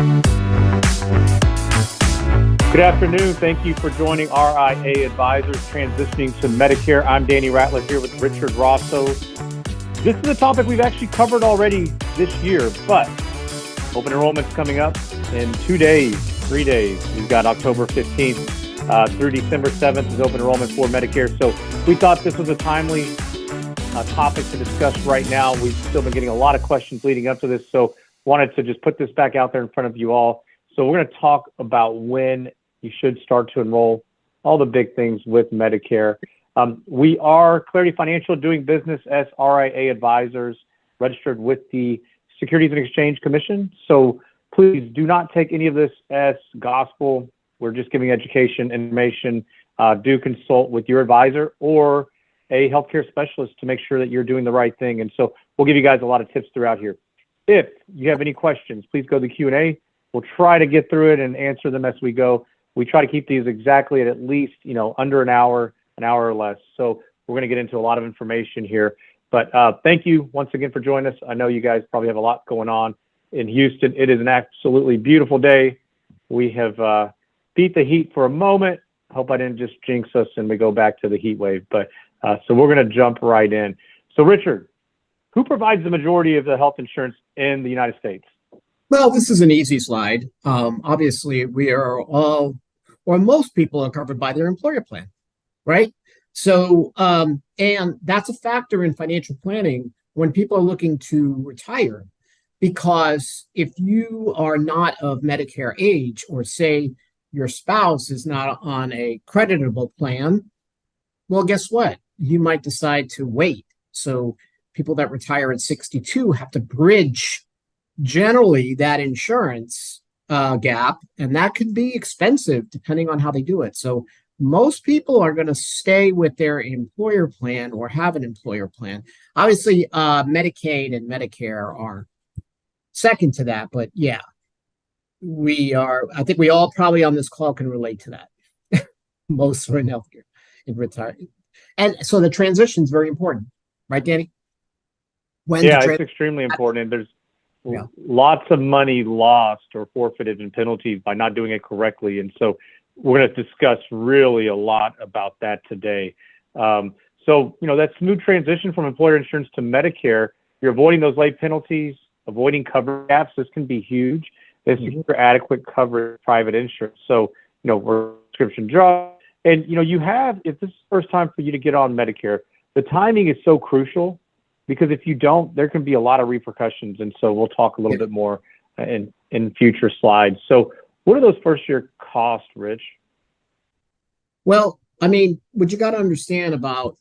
Good afternoon. Thank you for joining RIA Advisors Transitioning to Medicare. I'm Danny Rattler here with Richard Rosso. This is a topic we've actually covered already this year, but open enrollment's coming up in 3 days. We've got October 15th through December 7th is open enrollment for Medicare. So we thought this was a timely topic to discuss right now. We've still been getting a lot of questions leading up to this, so wanted to just put this back out there in front of you all. So we're going to talk about when you should start to enroll, all the big things with Medicare. We are Clarity Financial, doing business as RIA Advisors, registered with the Securities and Exchange Commission. So please do not take any of this as gospel. We're just giving education, information. Do consult with your advisor or a healthcare specialist to make sure that you're doing the right thing. And so we'll give you guys a lot of tips throughout here. If you have any questions, please go to the Q&A. We'll try to get through it and answer them as we go. We try to keep these exactly at least, under an hour or less. So we're going to get into a lot of information here. But thank you once again for joining us. I know you guys probably have a lot going on in Houston. It is an absolutely beautiful day. We have beat the heat for a moment. Hope I didn't just jinx us and we go back to the heat wave. But so we're going to jump right in. So Richard, who provides the majority of the health insurance in the United States? Well, this is an easy slide. Obviously, we are all, or most people are covered by their employer plan, right? So, and that's a factor in financial planning when people are looking to retire, because if you are not of Medicare age, or say your spouse is not on a creditable plan, well, guess what? You might decide to wait. So people that retire at 62 have to bridge generally that insurance gap, and that can be expensive depending on how they do it. So most people are going to stay with their employer plan or have an employer plan. Obviously, Medicaid and Medicare are second to that, but yeah, I think we all probably on this call can relate to that. Most are in healthcare in retirement. And so the transition is very important, right, Danny? It's extremely important. And there's lots of money lost or forfeited in penalties by not doing it correctly. And so we're going to discuss really a lot about that today. So, that smooth transition from employer insurance to Medicare, you're avoiding those late penalties, avoiding coverage gaps. This can be huge. This is for adequate coverage, private insurance. So, we're prescription drugs. And, if this is the first time for you to get on Medicare, the timing is so crucial, because if you don't, there can be a lot of repercussions. And so we'll talk a little bit more in future slides. So what are those first year costs, Rich? Well, what you got to understand about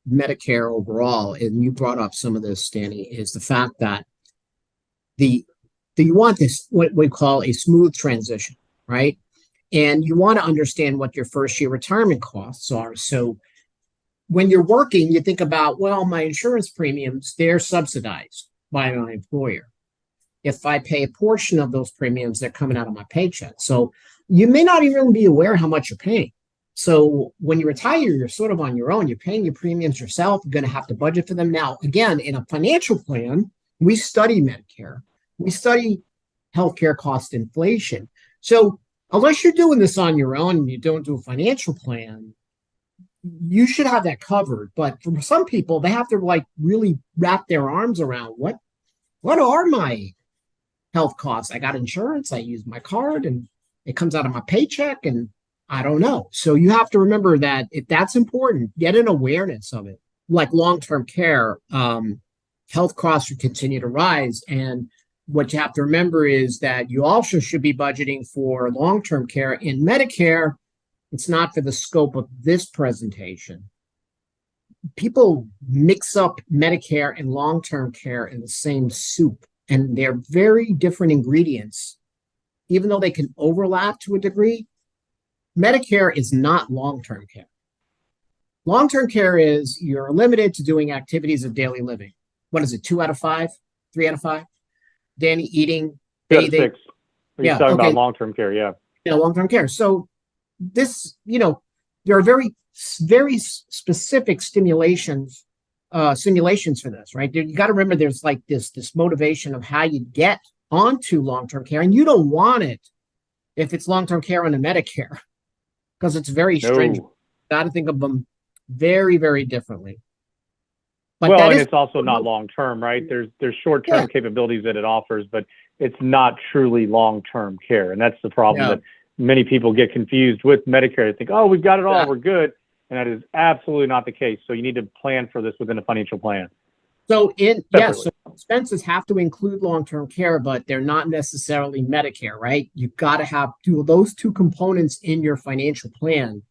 Medicare overall, and you brought up some of this, Danny, is the fact that you want this, what we call a smooth transition, right? And you want to understand what your first year retirement costs are. So when you're working, you think about, well, my insurance premiums, they're subsidized by my employer. If I pay a portion of those premiums, they're coming out of my paycheck. So you may not even be aware how much you're paying. So when you retire, you're sort of on your own. You're paying your premiums yourself. You're going to have to budget for them. Now, again, in a financial plan, we study Medicare. We study healthcare cost inflation. So unless you're doing this on your own and you don't do a financial plan, you should have that covered. But for some people, they have to really wrap their arms around what are my health costs? I got insurance, I use my card, and it comes out of my paycheck, and I don't know. So you have to remember that if that's important, get an awareness of it. Like long-term care, health costs will continue to rise. And what you have to remember is that you also should be budgeting for long-term care. In Medicare, it's not for the scope of this presentation. People mix up Medicare and long-term care in the same soup, and they're very different ingredients. Even though they can overlap to a degree, Medicare is not long-term care. Long-term care is you're limited to doing activities of daily living. What is it, 2 out of 5, 3 out of 5? Danny, eating, bathing. 6. You're talking about long-term care, yeah. Long-term care. So this, there are very, very specific simulations for this, right? You got to remember there's this motivation of how you get onto long-term care, and you don't want it if it's long-term care under Medicare because it's very stringent. No. Got to think of them very, very differently. But Well, that and is it's also not long-term, right? There's short-term capabilities that it offers, but it's not truly long-term care. And that's the problem that many people get confused with Medicare. They think, oh, we've got it all, we're good. And that is absolutely not the case. So you need to plan for this within a financial plan. So so expenses have to include long-term care, but they're not necessarily Medicare, right? You've got to have those two components in your financial plan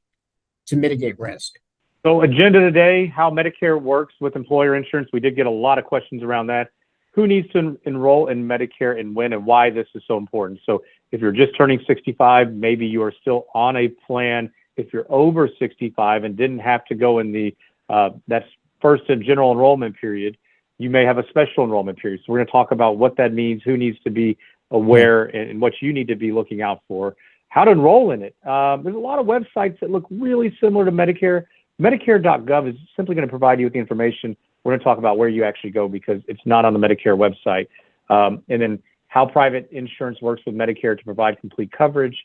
to mitigate risk. So agenda today, how Medicare works with employer insurance. We did get a lot of questions around that. Who needs to enroll in Medicare and when, and why this is so important. So if you're just turning 65, maybe you are still on a plan. If you're over 65 and didn't have to go in the that's first and general enrollment period, you may have a special enrollment period. So we're going to talk about what that means, who needs to be aware, and what you need to be looking out for, how to enroll in it. There's a lot of websites that look really similar to Medicare. Medicare.gov is simply going to provide you with the information. We're going to talk about where you actually go because it's not on the Medicare website. And then how private insurance works with Medicare to provide complete coverage,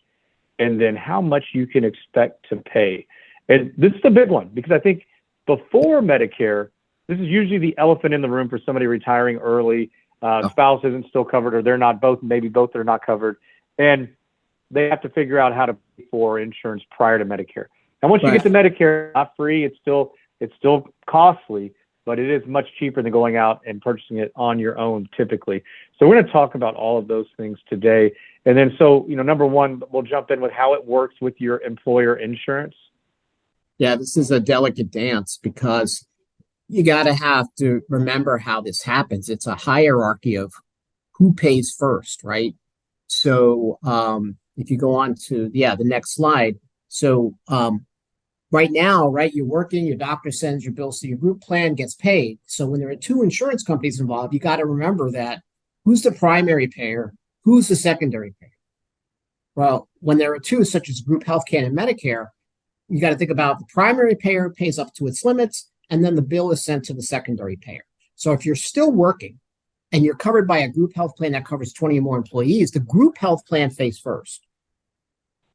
and then how much you can expect to pay. And this is a big one because I think before Medicare, this is usually the elephant in the room for somebody retiring early. Spouse isn't still covered, or they're not both, maybe both are not covered. And they have to figure out how to pay for insurance prior to Medicare. And once you get to Medicare, it's not free, it's still costly, but it is much cheaper than going out and purchasing it on your own typically. So we're going to talk about all of those things today. And then, so, number one, we'll jump in with how it works with your employer insurance. Yeah, this is a delicate dance because you got to have to remember how this happens. It's a hierarchy of who pays first, right? So if you go on to the next slide. So right now, right, you're working, your doctor sends your bills to your group plan, gets paid. So when there are two insurance companies involved, you got to remember that who's the primary payer, who's the secondary payer. Well, when there are two, such as group health care and Medicare, you got to think about the primary payer pays up to its limits, and then the bill is sent to the secondary payer. So if you're still working and you're covered by a group health plan that covers 20 or more employees, the group health plan pays first.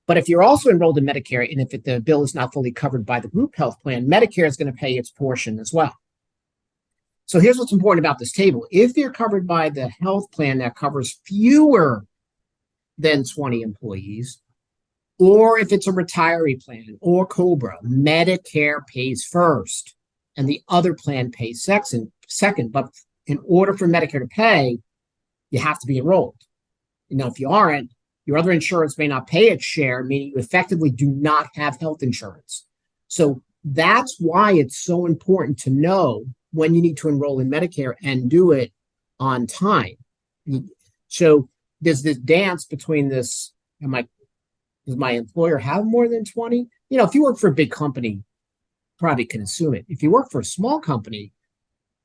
But if you're also enrolled in Medicare, and if the bill is not fully covered by the group health plan, Medicare is going to pay its portion as well. So here's what's important about this table. If you're covered by the health plan that covers fewer than 20 employees, or if it's a retiree plan or COBRA, Medicare pays first and the other plan pays second. But in order for Medicare to pay, you have to be enrolled. If you aren't, your other insurance may not pay its share, meaning you effectively do not have health insurance. So that's why it's so important to know when you need to enroll in Medicare and do it on time. So there's this dance between this, does my employer have more than 20? If you work for a big company, probably can assume it. If you work for a small company,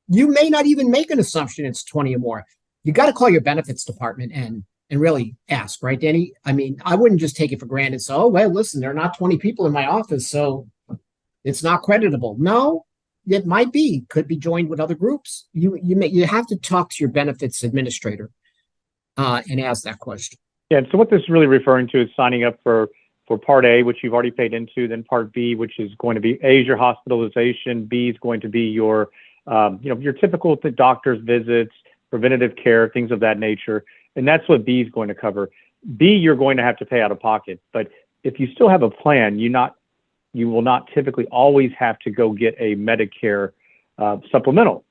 you may not even make an assumption it's 20 or more. You got to call your benefits department and really ask, right, Danny? I wouldn't just take it for granted. So, well, listen, there are not 20 people in my office, so it's not creditable. No, it might be. Could be joined with other groups. You have to talk to your benefits administrator and ask that question. Yeah, so what this is really referring to is signing up for Part A, which you've already paid into, then Part B, which is going to be A is your hospitalization, B is going to be your your typical doctor's visits, preventative care, things of that nature. And that's what B is going to cover. B, you're going to have to pay out of pocket. But if you still have a plan, you will not typically always have to go get a Medicare supplemental.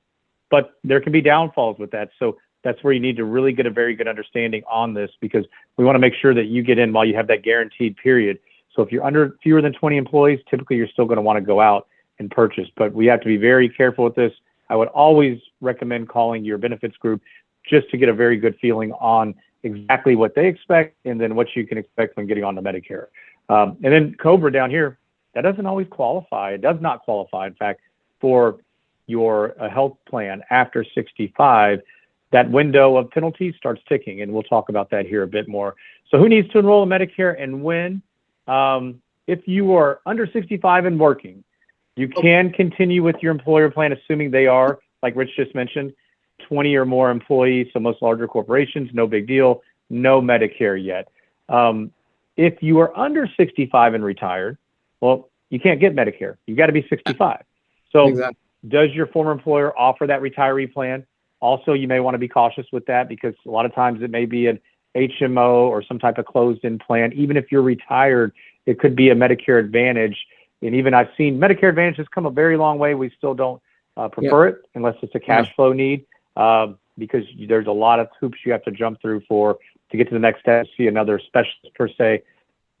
But there can be downfalls with that. So that's where you need to really get a very good understanding on this, because we want to make sure that you get in while you have that guaranteed period. So if you're under fewer than 20 employees, typically you're still going to want to go out and purchase. But we have to be very careful with this. I would always recommend calling your benefits group just to get a very good feeling on exactly what they expect and then what you can expect when getting on to Medicare. And then COBRA down here, that doesn't always qualify. It does not qualify, in fact, for your health plan after 65. That window of penalties starts ticking, and we'll talk about that here a bit more. So who needs to enroll in Medicare and when? If you are under 65 and working, you can continue with your employer plan, assuming they are, like Rich just mentioned, 20 or more employees, so most larger corporations, no big deal, no Medicare yet. If you are under 65 and retired, well, you can't get Medicare. You got to be 65. So Exactly. does your former employer offer that retiree plan? Also, you may want to be cautious with that because a lot of times it may be an HMO or some type of closed-in plan. Even if you're retired, it could be a Medicare Advantage. And even I've seen Medicare Advantage has come a very long way. We still don't prefer it unless it's a cash flow need, because there's a lot of hoops you have to jump through to get to the next step, see another specialist per se.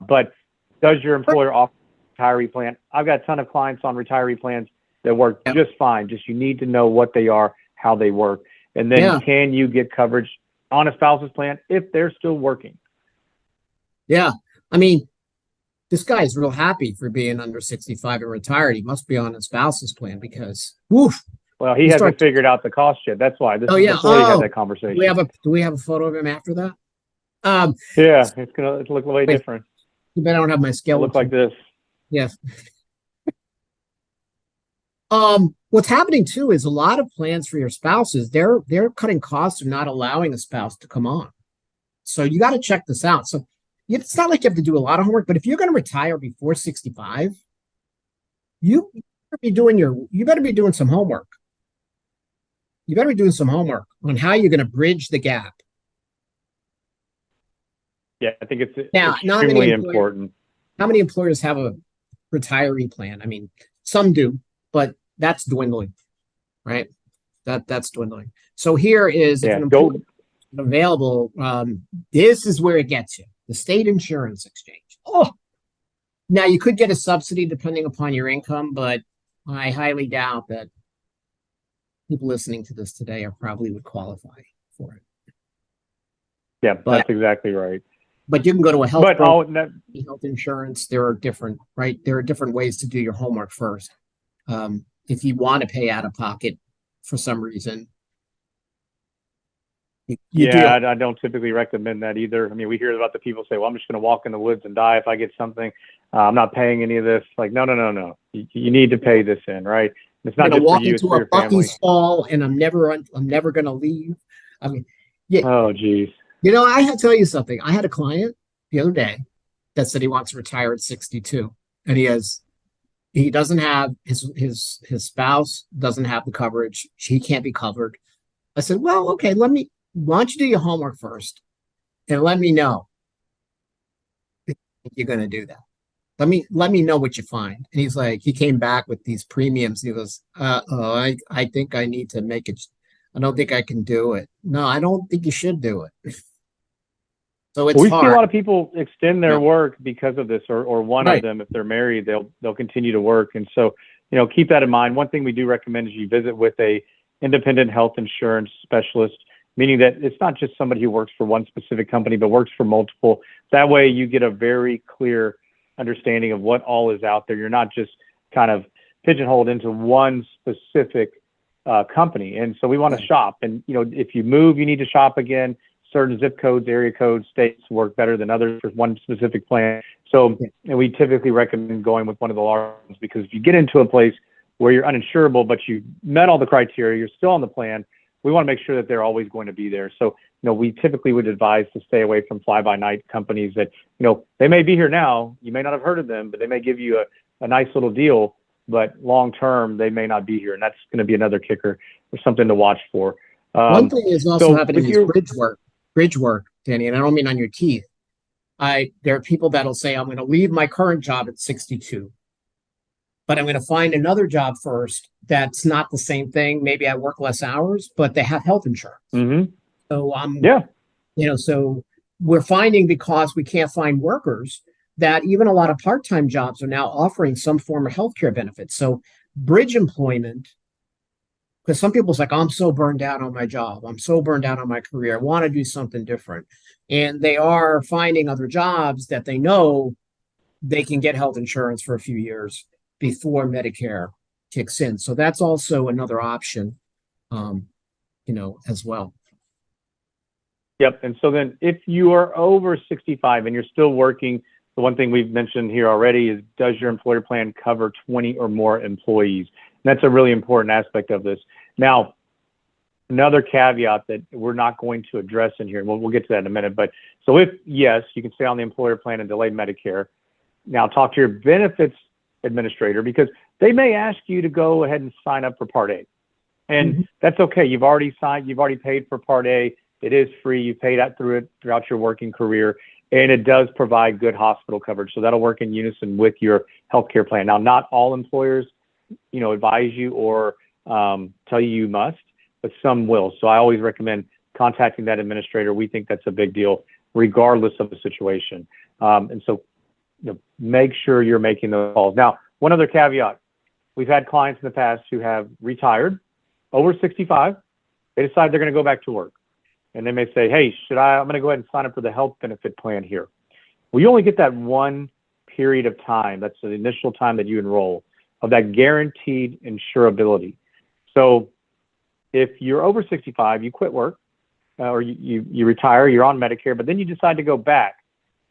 But does your employer offer a retiree plan? I've got a ton of clients on retiree plans that work just fine. Just you need to know what they are, how they work. And then can you get coverage on a spouse's plan if they're still working? Yeah. I mean, this guy is real happy for being under 65 and retired. He must be on a spouse's plan because, woof. Well, he hasn't figured out the cost yet. That's why. This is before he had that conversation. Do we have a photo of him after that? Yeah, it's going to look way different. You bet I don't have my skeleton. Look like this. Yes. What's happening too is a lot of plans for your spouses, they're cutting costs and not allowing a spouse to come on. So you got to check this out. So it's not like you have to do a lot of homework, but if you're going to retire before 65, you better be doing some homework. You better be doing some homework on how you're going to bridge the gap. Yeah, I think it's extremely important. How many employers have a retiree plan? I mean, some do, but that's dwindling, right? That's dwindling. So here is if an employer is available. This is where it gets you. The state insurance exchange. Oh, now you could get a subsidy depending upon your income, but I highly doubt that people listening to this today probably would qualify for it. Yeah, that's exactly right. But you can go to a health insurance. There are different, right? There are different ways to do your homework first. If you want to pay out of pocket for some reason. I don't typically recommend that either. I mean, we hear about the people say, well, I'm just going to walk in the woods and die if I get something. I'm not paying any of this. Like, no. You need to pay this in, right? It's not just for you, it's for your family. Bucky's stall and I'm never going to leave. I mean, yeah. Oh, geez. You know, I have to tell you something. I had a client the other day that said he wants to retire at 62, and he doesn't have his spouse doesn't have the coverage. He can't be covered. I said, well, okay, why don't you do your homework first and let me know if you're going to do that. Let me know what you find. And he's like, he came back with these premiums. He goes, I think I need to make it. I don't think I can do it. No, I don't think you should do it. So it's hard. See a lot of people extend their work because of this, or one of them, if they're married, they'll continue to work. And so, keep that in mind. One thing we do recommend is you visit with a independent health insurance specialist, meaning that it's not just somebody who works for one specific company, but works for multiple. That way you get a very clear understanding of what all is out there. You're not just kind of pigeonholed into one specific company. And so we want to shop. And, if you move, you need to shop again. Certain zip codes, area codes, states work better than others for one specific plan. So and we typically recommend going with one of the large ones, because if you get into a place where you're uninsurable, but you met all the criteria, you're still on the plan, we want to make sure that they're always going to be there. So, we typically would advise to stay away from fly-by-night companies that, they may be here now. You may not have heard of them, but they may give you a nice little deal, but long-term, they may not be here. And that's going to be another kicker or something to watch for. One thing is also happening is bridge work, Danny, and I don't mean on your teeth. There are people that'll say, I'm going to leave my current job at 62, but I'm going to find another job first that's not the same thing. Maybe I work less hours, but they have health insurance. Mm-hmm. So, so we're finding, because we can't find workers, that even a lot of part-time jobs are now offering some form of healthcare benefits. So bridge employment, because some people's like, I'm so burned out on my job. I'm so burned out on my career. I want to do something different. And they are finding other jobs that they know they can get health insurance for a few years before Medicare kicks in. So that's also another option, as well. Yep. And so then if you are over 65 and you're still working, the one thing we've mentioned here already is, does your employer plan cover 20 or more employees? And that's a really important aspect of this. Now, another caveat that we're not going to address in here, and we'll get to that in a minute. But so if yes, you can stay on the employer plan and delay Medicare. Now talk to your benefits administrator, because they may ask you to go ahead and sign up for Part A. And that's okay. You've already paid for Part A. It is free. You paid out through it throughout your working career, and it does provide good hospital coverage. So that'll work in unison with your healthcare plan. Now, not all employers, advise you or tell you must, but some will. So I always recommend contacting that administrator. We think that's a big deal, regardless of the situation. And so, make sure you're making those calls. Now, one other caveat: we've had clients in the past who have retired over 65. They decide they're going to go back to work. And they may say, hey, I'm going to go ahead and sign up for the health benefit plan here. Well, you only get that one period of time. That's the initial time that you enroll of that guaranteed insurability. So if you're over 65, you quit work or you retire, you're on Medicare, but then you decide to go back.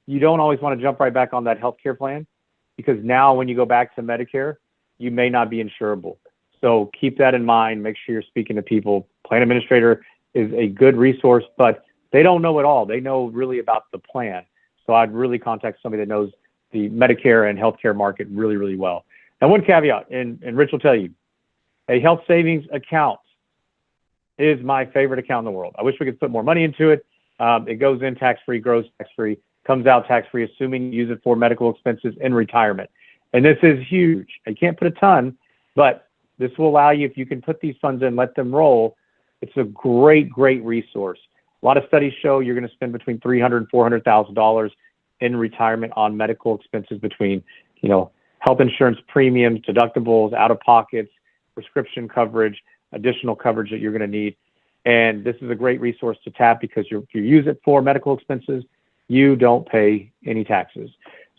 You don't always want to jump right back on that healthcare plan, because now when you go back to Medicare, you may not be insurable. So keep that in mind. Make sure you're speaking to people. Plan administrator is a good resource, but they don't know it all. They know really about the plan. So I'd really contact somebody that knows the Medicare and healthcare market really, really well. Now, one caveat, and Rich will tell you, a health savings account is my favorite account in the world. I wish we could put more money into it. It goes in tax-free, grows tax-free, comes out tax-free, assuming you use it for medical expenses in retirement. And this is huge. You can't put a ton, but this will allow you, if you can put these funds in, let them roll. It's a great, great resource. A lot of studies show you're going to spend between $300,000 and $400,000 in retirement on medical expenses, between, health insurance premiums, deductibles, out-of-pockets, prescription coverage, additional coverage that you're going to need. And this is a great resource to tap, because if you use it for medical expenses, you don't pay any taxes.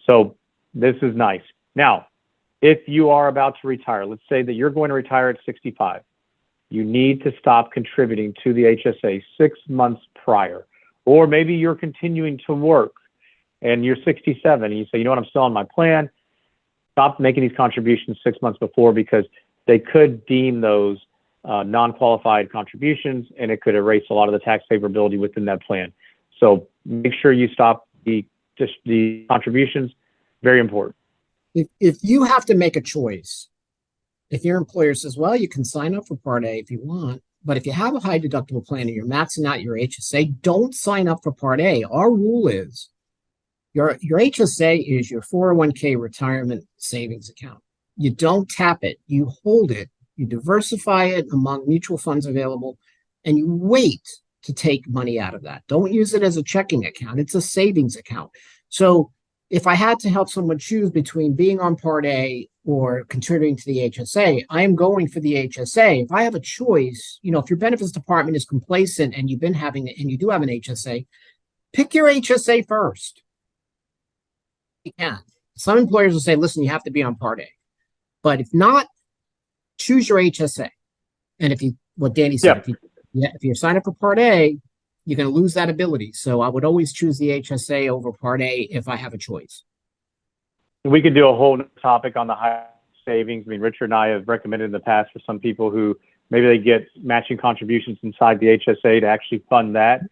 So this is nice. Now, if you are about to retire, let's say that you're going to retire at 65, you need to stop contributing to the HSA 6 months prior. Or maybe you're continuing to work and you're 67 and you say, I'm still on my plan. Stop making these contributions 6 months before, because they could deem those non-qualified contributions, and it could erase a lot of the tax favorability within that plan. So make sure you stop the contributions. Very important. If you have to make a choice, if your employer says, well, you can sign up for Part A if you want, but if you have a high deductible plan and you're maxing out your HSA, don't sign up for Part A. Our rule is your HSA is your 401k retirement savings account. You don't tap it. You hold it. You diversify it among mutual funds available, and you wait to take money out of that. Don't use it as a checking account. It's a savings account. So if I had to help someone choose between being on Part A or contributing to the HSA, I am going for the HSA. If I have a choice, if your benefits department is complacent and you've been having it and you do have an HSA, pick your HSA first. You can. Some employers will say, listen, you have to be on Part A. But if not, choose your HSA. And what Danny said, if you sign up for Part A, you're going to lose that ability. So I would always choose the HSA over Part A if I have a choice. We could do a whole topic on the high savings. I mean, Richard and I have recommended in the past for some people who maybe they get matching contributions inside the HSA to actually fund that,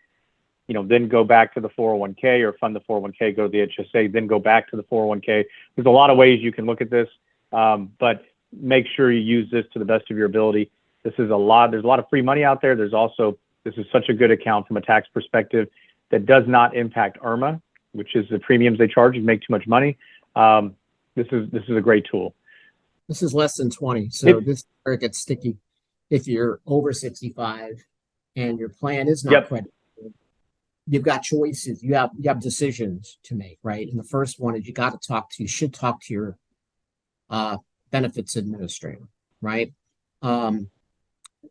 then go back to the 401k, or fund the 401k, go to the HSA, then go back to the 401k. There's a lot of ways you can look at this, but make sure you use this to the best of your ability. There's a lot of free money out there. This is such a good account from a tax perspective that does not impact IRMA, which is the premiums they charge. You make too much money. This is a great tool. This is less than 20. So this is where it gets sticky. If you're over 65 and your plan is not credited, you've got choices. You have decisions to make, right? And the first one is you should talk to your benefits administrator, right?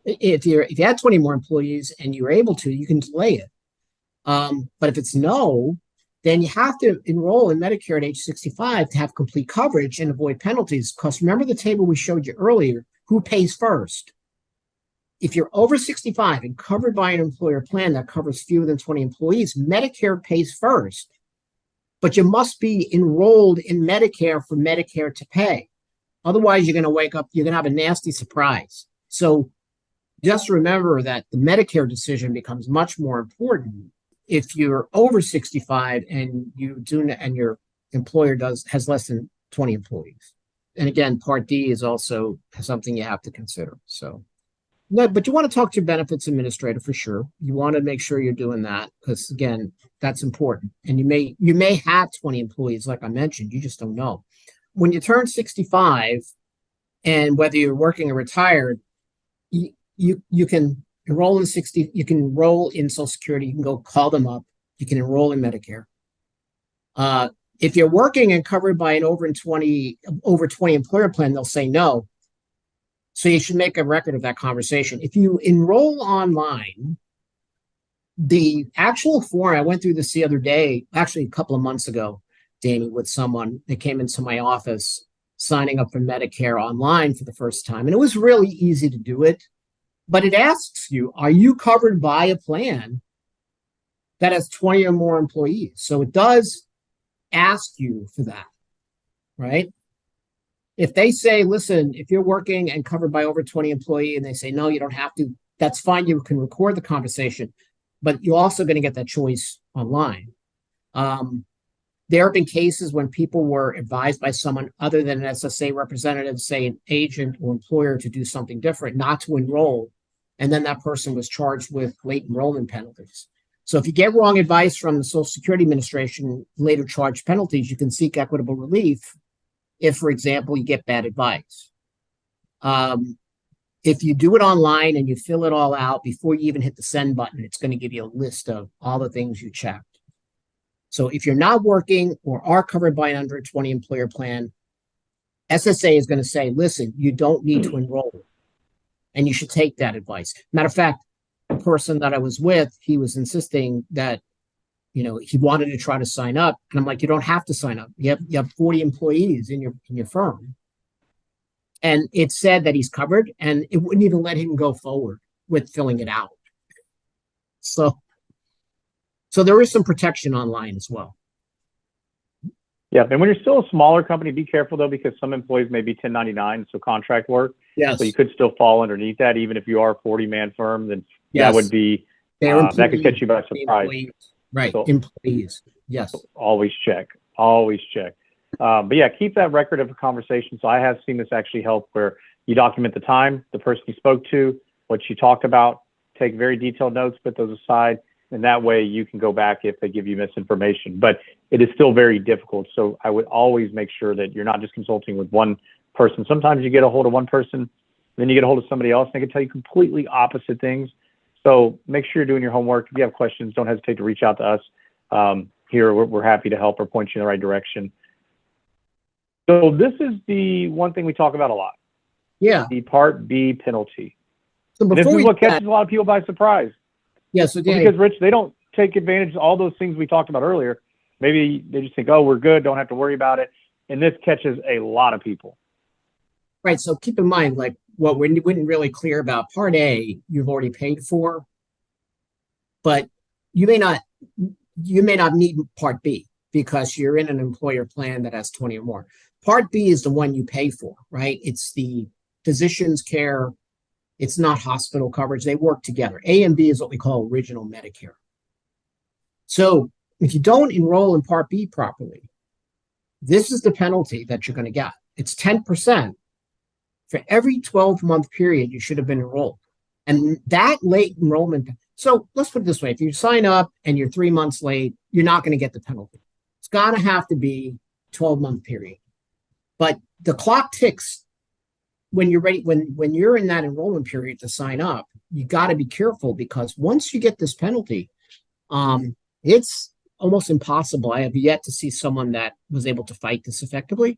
If you had 20 more employees and you were able to, you can delay it. But if it's no, then you have to enroll in Medicare at age 65 to have complete coverage and avoid penalties. Because remember the table we showed you earlier, who pays first? If you're over 65 and covered by an employer plan that covers fewer than 20 employees, Medicare pays first. But you must be enrolled in Medicare for Medicare to pay. Otherwise, you're going to wake up, you're going to have a nasty surprise. So Just remember that the Medicare decision becomes much more important if you're over 65 and your employer has less than 20 employees. And again, Part D is also something you have to consider. So, no, but you want to talk to your benefits administrator for sure. You want to make sure you're doing that because again, that's important. And you may have 20 employees, like I mentioned, you just don't know. When you turn 65, and whether you're working or retired, you can enroll in you can enroll in Social Security, you can go call them up, you can enroll in Medicare. If you're working and covered by an over 20 employer plan, they'll say no. So you should make a record of that conversation. If you enroll online, the actual form, I went through this the other day, actually a couple of months ago, Danny, with someone that came into my office signing up for Medicare online for the first time. And it was really easy to do it, but it asks you, are you covered by a plan that has 20 or more employees? So it does ask you for that, right? If they say, listen, if you're working and covered by over 20 employees and they say, no, you don't have to, that's fine. You can record the conversation, but you're also going to get that choice online. There have been cases when people were advised by someone other than an SSA representative, say an agent or employer, to do something different, not to enroll. And then that person was charged with late enrollment penalties. So if you get wrong advice from the Social Security Administration, later charged penalties, you can seek equitable relief if, for example, you get bad advice. If you do it online and you fill it all out before you even hit the send button, it's going to give you a list of all the things you checked. So if you're not working or are covered by an under 20 employer plan, SSA is going to say, listen, you don't need to enroll. And you should take that advice. Matter of fact, the person that I was with, he was insisting that, he wanted to try to sign up. And I'm like, you don't have to sign up. You have 40 employees in your firm. And it said that he's covered, and it wouldn't even let him go forward with filling it out. So there is some protection online as well. Yeah, and when you're still a smaller company, be careful though, because some employees may be 1099, so contract work. Yes. So you could still fall underneath that, even if you are a 40-man firm. Then yes. That would be that could catch you by surprise. Employees. Right, so, employees. Yes. Always check. Always check. But yeah, keep that record of a conversation. So I have seen this actually help, where you document the time, the person you spoke to, what you talked about, take very detailed notes, put those aside. And that way you can go back if they give you misinformation. But it is still very difficult. So I would always make sure that you're not just consulting with one person. Sometimes you get a hold of one person, then you get a hold of somebody else, and they can tell you completely opposite things. So make sure you're doing your homework. If you have questions, don't hesitate to reach out to us. Here, we're happy to help or point you in the right direction. So this is the one thing we talk about a lot. Yeah. The Part B penalty. So this is what catches a lot of people by surprise. Yeah, so Danny, because Rich, they don't take advantage of all those things we talked about earlier. Maybe they just think, oh, we're good, don't have to worry about it. And this catches a lot of people. Right. So keep in mind, like what we weren't really clear about, Part A, you've already paid for, but you may not need Part B because you're in an employer plan that has 20 or more. Part B is the one you pay for, right? It's the physician's care. It's not hospital coverage. They work together. A and B is what we call original Medicare. So if you don't enroll in Part B properly, this is the penalty that you're going to get. It's 10% for every 12-month period you should have been enrolled. And that late enrollment, so let's put it this way. If you sign up and you're 3 months late, you're not going to get the penalty. It's got to have to be 12-month period. But the clock ticks when you're ready, when you're in that enrollment period to sign up. You got to be careful, because once you get this penalty, it's almost impossible. I have yet to see someone that was able to fight this effectively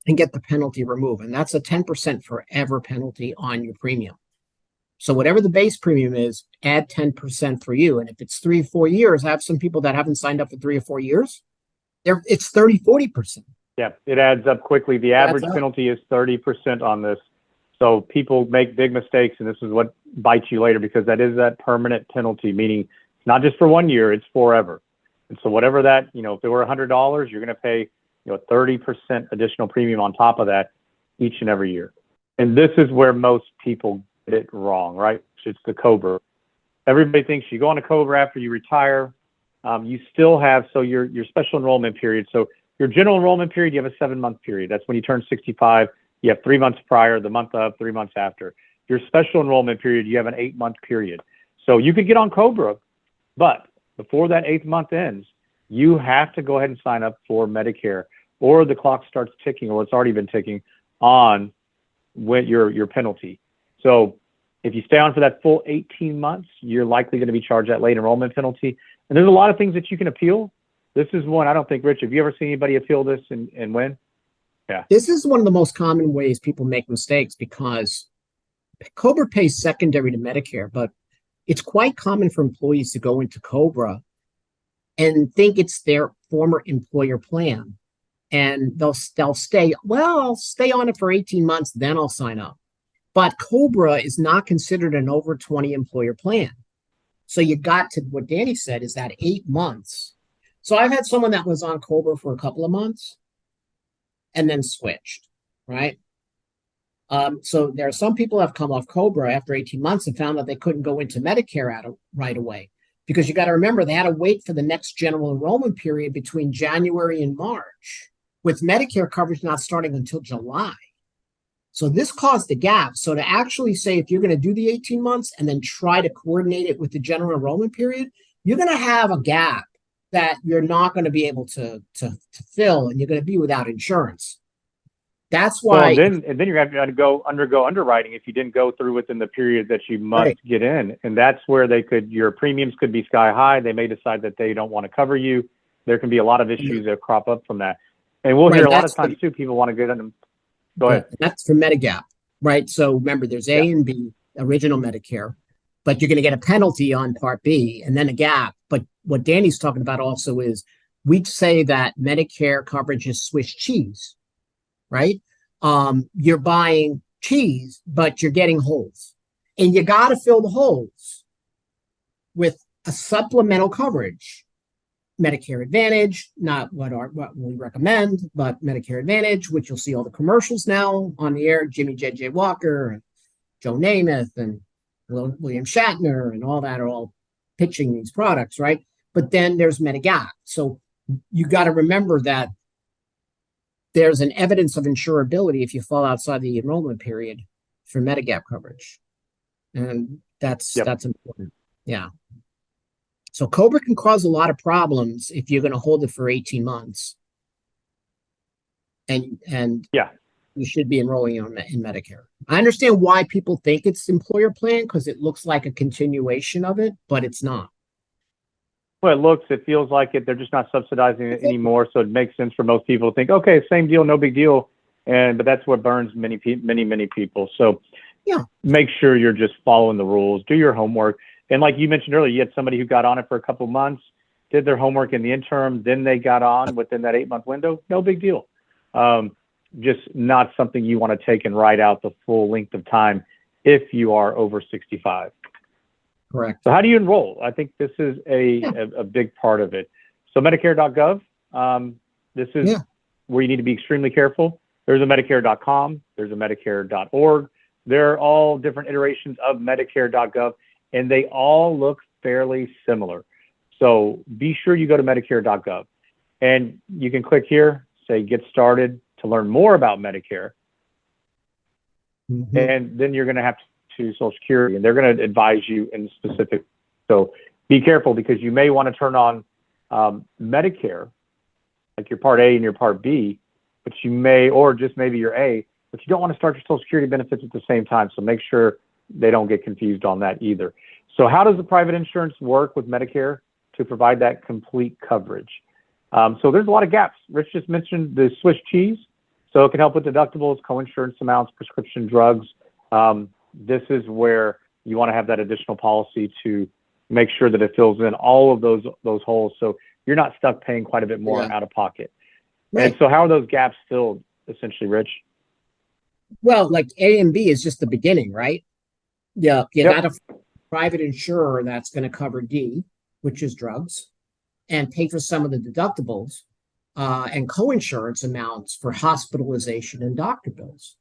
and get the penalty removed. And that's a 10% forever penalty on your premium. So whatever the base premium is, add 10% for you. And if it's 3 or 4 years, I have some people that haven't signed up for 3 or 4 years. It's 30, 40%. Yeah, it adds up quickly. The average penalty is 30% on this. So people make big mistakes, and this is what bites you later, because that is that permanent penalty, meaning it's not just for 1 year, it's forever. And so whatever that, if it were $100, you're going to pay, 30% additional premium on top of that each and every year. And this is where most people it wrong, right? It's the COBRA. Everybody thinks you go on a COBRA after you retire. You still have, so your special enrollment period. So your general enrollment period, you have a 7-month period. That's when you turn 65. You have 3 months prior, the month of, 3 months after. Your special enrollment period, you have an 8-month period. So you could get on COBRA, but before that 8th month ends, you have to go ahead and sign up for Medicare, or the clock starts ticking, or it's already been ticking on with your penalty. So if you stay on for that full 18 months, you're likely going to be charged that late enrollment penalty. And there's a lot of things that you can appeal. This is one, I don't think, Rich, have you ever seen anybody appeal this and win? Yeah. This is one of the most common ways people make mistakes, because COBRA pays secondary to Medicare, but it's quite common for employees to go into COBRA and think it's their former employer plan. And they'll stay, well, I'll stay on it for 18 months, then I'll sign up. But COBRA is not considered an over 20 employer plan. So you got to, what Danny said, is that 8 months. So I've had someone that was on COBRA for a couple of months and then switched, right? So there are some people that have come off COBRA after 18 months and found that they couldn't go into Medicare right away. Because you got to remember, they had to wait for the next general enrollment period between January and March, with Medicare coverage not starting until July. So this caused a gap. So to actually say, if you're going to do the 18 months and then try to coordinate it with the general enrollment period, you're going to have a gap that you're not going to be able to fill, and you're going to be without insurance. That's why. Well, and then you're going to go undergo underwriting if you didn't go through within the period that you must get in. And that's where your premiums could be sky high. They may decide that they don't want to cover you. There can be a lot of issues that crop up from that. And we'll hear a lot of times too, people want to get on them. Go ahead. That's for Medigap, right? So remember, there's A and B, original Medicare, but you're going to get a penalty on Part B and then a gap. But what Danny's talking about also is, we'd say that Medicare coverage is Swiss cheese, right? You're buying cheese, but you're getting holes, and you got to fill the holes with a supplemental coverage. Medicare Advantage, not what we recommend, but Medicare Advantage, which you'll see all the commercials now on the air, Jimmy J.J. Walker and Joe Namath and William Shatner and all that are all pitching these products, right? But then there's Medigap. So you got to remember that there's an evidence of insurability if you fall outside the enrollment period for Medigap coverage. And that's important. Yeah. So COBRA can cause a lot of problems if you're going to hold it for 18 months. And you should be enrolling in Medicare. I understand why people think it's employer plan, because it looks like a continuation of it, but it's not. Well, it feels like it. They're just not subsidizing it anymore. So it makes sense for most people to think, okay, same deal, no big deal. But that's what burns many people. So make sure you're just following the rules, do your homework. And like you mentioned earlier, you had somebody who got on it for a couple of months, did their homework in the interim, then they got on within that 8-month window. No big deal. Just not something you want to take and ride out the full length of time if you are over 65. Correct. So how do you enroll? I think this is a big part of it. So Medicare.gov, this is where you need to be extremely careful. There's a Medicare.com. There's a Medicare.org. They're all different iterations of Medicare.gov. And they all look fairly similar. So be sure you go to Medicare.gov. And you can click here, say Get Started to learn more about Medicare. Mm-hmm. And then you're going to have to Social Security, and they're going to advise you in specific. So be careful, because you may want to turn on Medicare, like your Part A and your Part B, but you may, or just maybe your A, but you don't want to start your Social Security benefits at the same time. So make sure they don't get confused on that either. So how does the private insurance work with Medicare to provide that complete coverage? So there's a lot of gaps. Rich just mentioned the Swiss cheese. So it can help with deductibles, coinsurance amounts, prescription drugs. This is where you want to have that additional policy to make sure that it fills in all of those holes, so you're not stuck paying quite a bit more out of pocket. Right. And so how are those gaps filled, essentially, Rich? Well, like A and B is just the beginning, right? Yeah, you got a private insurer that's going to cover D, which is drugs, and pay for some of the deductibles and coinsurance amounts for hospitalization and doctor bills.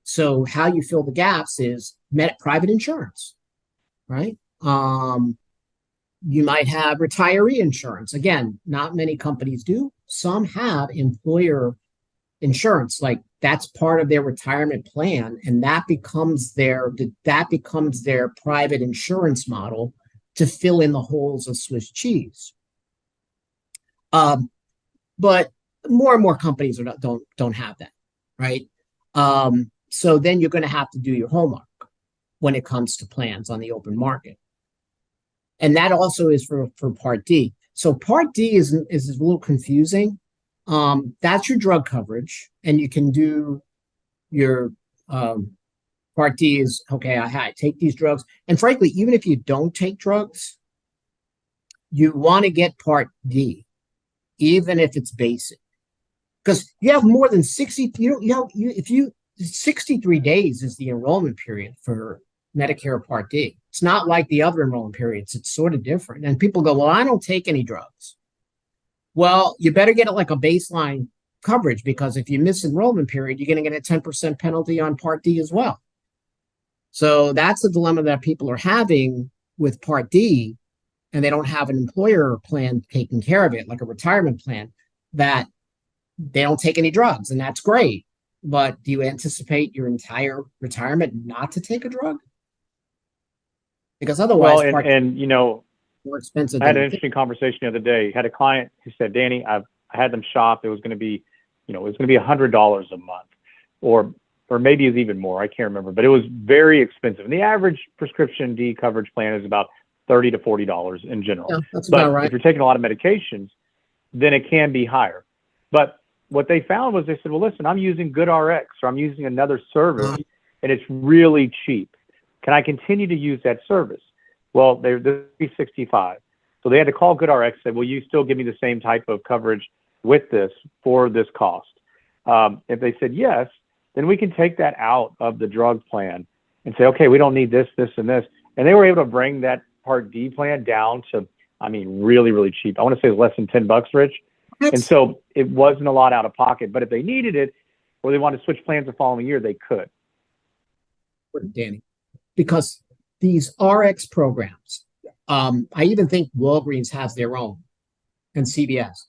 So how you fill the gaps is private insurance, right? You might have retiree insurance. Again, not many companies do. Some have employer insurance, like that's part of their retirement plan, and that becomes their private insurance model to fill in the holes of Swiss cheese. But more and more companies don't have that, right? So then you're going to have to do your homework when it comes to plans on the open market. And that also is for Part D. So Part D is a little confusing. That's your drug coverage, and you can do your Part D is, okay, I take these drugs. And frankly, even if you don't take drugs, you want to get Part D, even if it's basic. Because you have more than 60, 63 days is the enrollment period for Medicare Part D. It's not like the other enrollment periods. It's sort of different. And people go, well, I don't take any drugs. Well, you better get it like a baseline coverage, because if you miss enrollment period, you're going to get a 10% penalty on Part D as well. So that's the dilemma that people are having with Part D, and they don't have an employer plan taking care of it, like a retirement plan, that they don't take any drugs, and that's great. But do you anticipate your entire retirement not to take a drug? Because otherwise, well, and more expensive. I had an interesting conversation the other day. Had a client who said, Danny, I had them shop. It was going to be, it was going to be $100 a month, or maybe it's even more. I can't remember, but it was very expensive. And the average prescription D coverage plan is about $30 to $40 in general. Yeah, that's about right. If you're taking a lot of medications, then it can be higher. But what they found was, they said, well, listen, I'm using GoodRx, or I'm using another service, and it's really cheap. Can I continue to use that service? Well, they're 65. So they had to call GoodRx and say, will you still give me the same type of coverage with this for this cost? If they said yes, then we can take that out of the drug plan and say, okay, we don't need this, this, and this. And they were able to bring that Part D plan down to, really, really cheap. I want to say it was less than $10, Rich. And so it wasn't a lot out of pocket. But if they needed it, or they wanted to switch plans the following year, they could. Danny, because these RX programs, I even think Walgreens has their own, and CVS.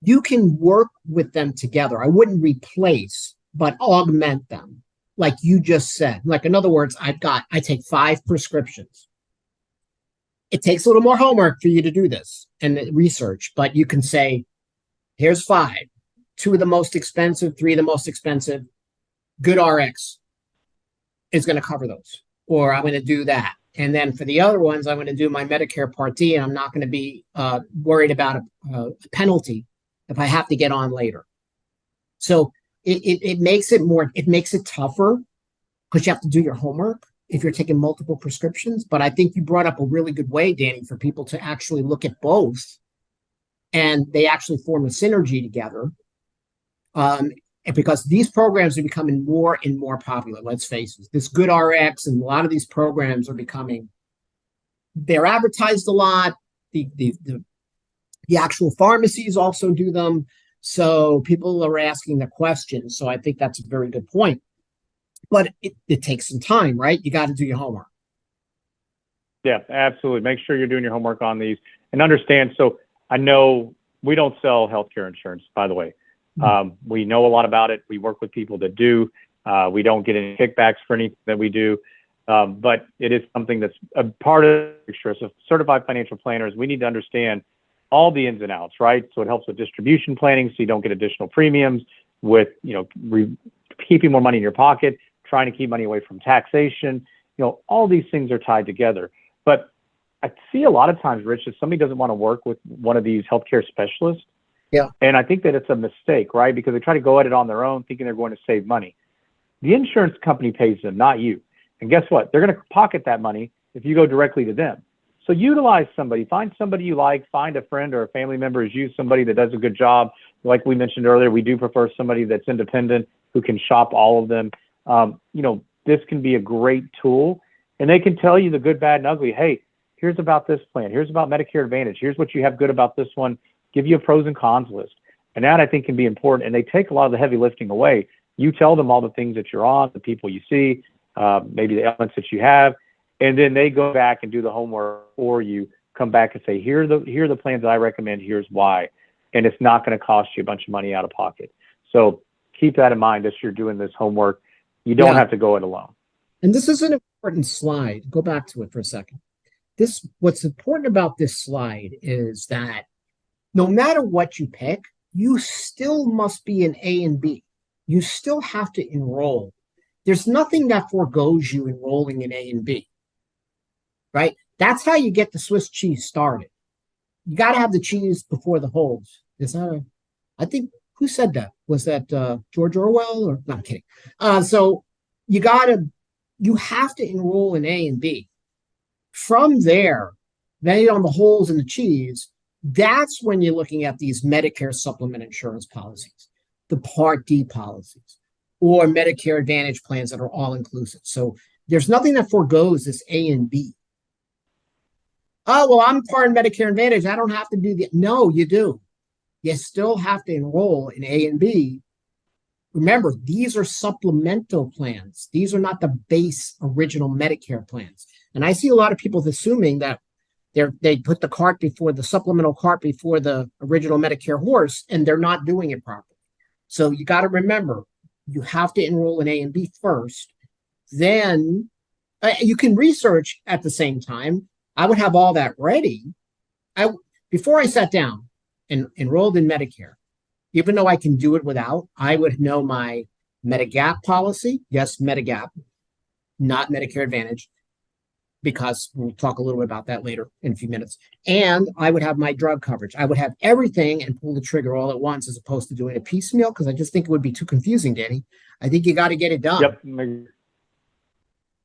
You can work with them together. I wouldn't replace, but augment them, like you just said. Like, in other words, I take 5 prescriptions. It takes a little more homework for you to do this and research, but you can say, here's 5, 2 of the most expensive, 3 of the most expensive. GoodRx is going to cover those, or I'm going to do that. And then for the other ones, I'm going to do my Medicare Part D, and I'm not going to be worried about a penalty if I have to get on later. So it makes it tougher, because you have to do your homework if you're taking multiple prescriptions. But I think you brought up a really good way, Danny, for people to actually look at both, and they actually form a synergy together. Because these programs are becoming more and more popular. Let's face it, this GoodRx and a lot of these programs are they're advertised a lot. The actual pharmacies also do them. So people are asking the questions. So I think that's a very good point. But it takes some time, right? You got to do your homework. Yeah, absolutely. Make sure you're doing your homework on these, and understand. So I know we don't sell healthcare insurance, by the way. We know a lot about it. We work with people that do. We don't get any kickbacks for anything that we do. But it is something that's a part of the picture. So certified financial planners, we need to understand all the ins and outs, right? So it helps with distribution planning, so you don't get additional premiums, with, keeping more money in your pocket, trying to keep money away from taxation. All these things are tied together. But I see a lot of times, Rich, if somebody doesn't want to work with one of these healthcare specialists, yeah, and I think that it's a mistake, right? Because they try to go at it on their own, thinking they're going to save money. The insurance company pays them, not you. And guess what? They're going to pocket that money if you go directly to them. So utilize somebody. Find somebody you like. Find a friend or a family member who's used somebody that does a good job. Like we mentioned earlier, we do prefer somebody that's independent, who can shop all of them. This can be a great tool, and they can tell you the good, bad, and ugly. Hey, here's about this plan. Here's about Medicare Advantage. Here's what you have good about this one. Give you a pros and cons list. And that, I think, can be important. And they take a lot of the heavy lifting away, You tell them all the things that you're on, the people you see, maybe the elements that you have, and then they go back and do the homework for you, come back and say, here are the plans that I recommend, here's why. And it's not going to cost you a bunch of money out of pocket. So keep that in mind as you're doing this homework. You don't have to go it alone. And this is an important slide. Go back to it for a second. What's important about this slide is that no matter what you pick, you still must be an A and B. You still have to enroll. There's nothing that forgoes you enrolling in A and B, right? That's how you get the Swiss cheese started. You got to have the cheese before the holes. I think, who said that? Was that George Orwell? Or no, I'm kidding. So you have to enroll in A and B. From there, depending on the holes in the cheese, that's when you're looking at these Medicare supplement insurance policies, the Part D policies, or Medicare Advantage plans that are all inclusive. So there's nothing that forgoes this A and B. Oh, well, I'm part of Medicare Advantage. I don't have to do the. No, you do. You still have to enroll in A and B. Remember, these are supplemental plans. These are not the base original Medicare plans. And I see a lot of people assuming that they put the supplemental cart before the original Medicare horse, and they're not doing it properly. So you got to remember, you have to enroll in A and B first. Then you can research at the same time. I would have all that ready. Before I sat down and enrolled in Medicare, even though I can do it without, I would know my Medigap policy. Yes, Medigap, not Medicare Advantage, because we'll talk a little bit about that later in a few minutes. And I would have my drug coverage. I would have everything and pull the trigger all at once as opposed to doing a piecemeal, because I just think it would be too confusing, Danny. I think you got to get it done. Yep.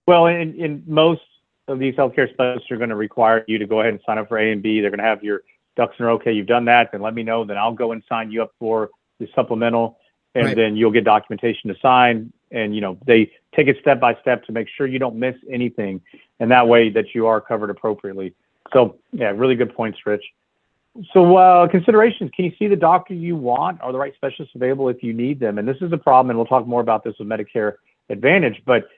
Well, in most of these healthcare specialists are going to require you to go ahead and sign up for A and B. They're going to have your ducks in a row. Okay, you've done that, then let me know. Then I'll go and sign you up for the supplemental, and then you'll get documentation to sign. And, they take it step by step to make sure you don't miss anything. And that way that you are covered appropriately. So, yeah, really good points, Rich. So considerations, can you see the doctor you want? Are the right specialists available if you need them? And this is a problem, and we'll talk more about this with Medicare Advantage, but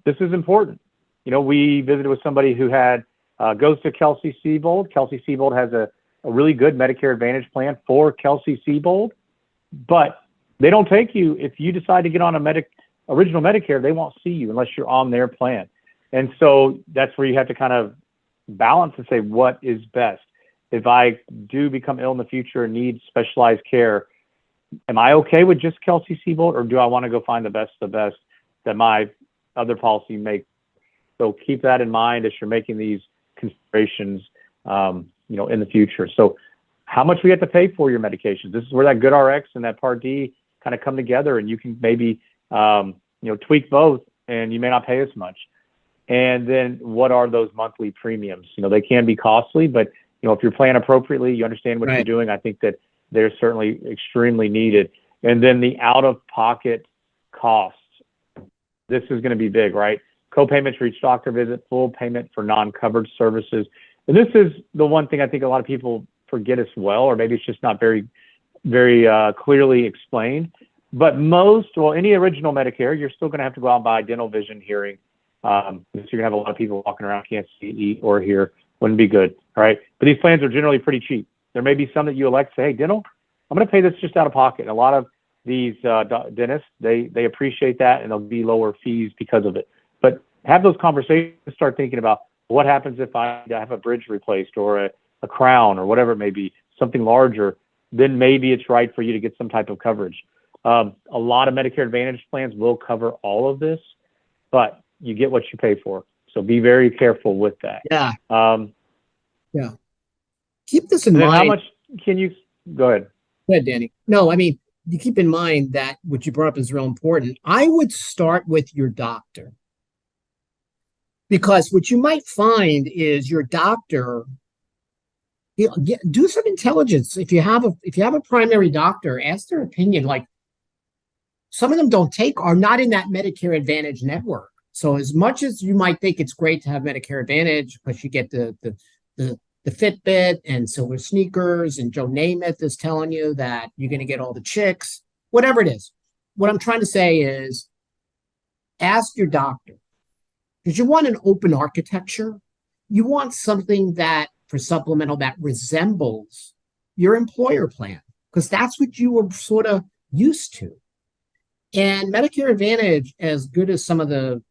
this is important. We visited with somebody who goes to Kelsey-Seybold. Kelsey-Seybold has a really good Medicare Advantage plan for Kelsey-Seybold, but they don't take you. If you decide to get on original Medicare, they won't see you unless you're on their plan. And so that's where you have to kind of balance and say, what is best? If I do become ill in the future and need specialized care, am I okay with just Kelsey-Seybold, or do I want to go find the best that my other policy makes? So keep that in mind as you're making these considerations, in the future. So how much we have to pay for your medications. This is where that GoodRx and that Part D kind of come together, and you can maybe, tweak both, and you may not pay as much. And then what are those monthly premiums? They can be costly, but, if you're playing appropriately, you understand what you're doing. I think that they're certainly extremely needed. And then the out-of-pocket costs. This is going to be big, right? Co-payments for each doctor visit, full payment for non-covered services. And this is the one thing I think a lot of people forget as well, or maybe it's just not very, very clearly explained. But any original Medicare, you're still going to have to go out and buy dental, vision, hearing. So you're going to have a lot of people walking around, can't see, eat, or hear. Wouldn't be good, all right? But these plans are generally pretty cheap. There may be some that you elect, say, hey, dental, I'm going to pay this just out of pocket. And a lot of these dentists, they appreciate that, and there'll be lower fees because of it. But have those conversations, start thinking about what happens if I have a bridge replaced, or a crown, or whatever it may be, something larger. Then maybe it's right for you to get some type of coverage. A lot of Medicare Advantage plans will cover all of this, but you get what you pay for. So be very careful with that. Yeah. Yeah. Keep this in mind. How much can you go ahead? Go ahead, Danny. No, I mean, you keep in mind that what you brought up is real important. I would start with your doctor, because what you might find is your doctor, do some intelligence. If you have a primary doctor, ask their opinion. Like, some of them are not in that Medicare Advantage network. So as much as you might think it's great to have Medicare Advantage, because you get the Fitbit and silver sneakers, and Joe Namath is telling you that you're going to get all the chicks, whatever it is. what I'm trying to say is ask your doctor, because you want an open architecture. You want something that for supplemental that resembles your employer plan, because that's what you were sort of used to. And Medicare Advantage, as good as some of the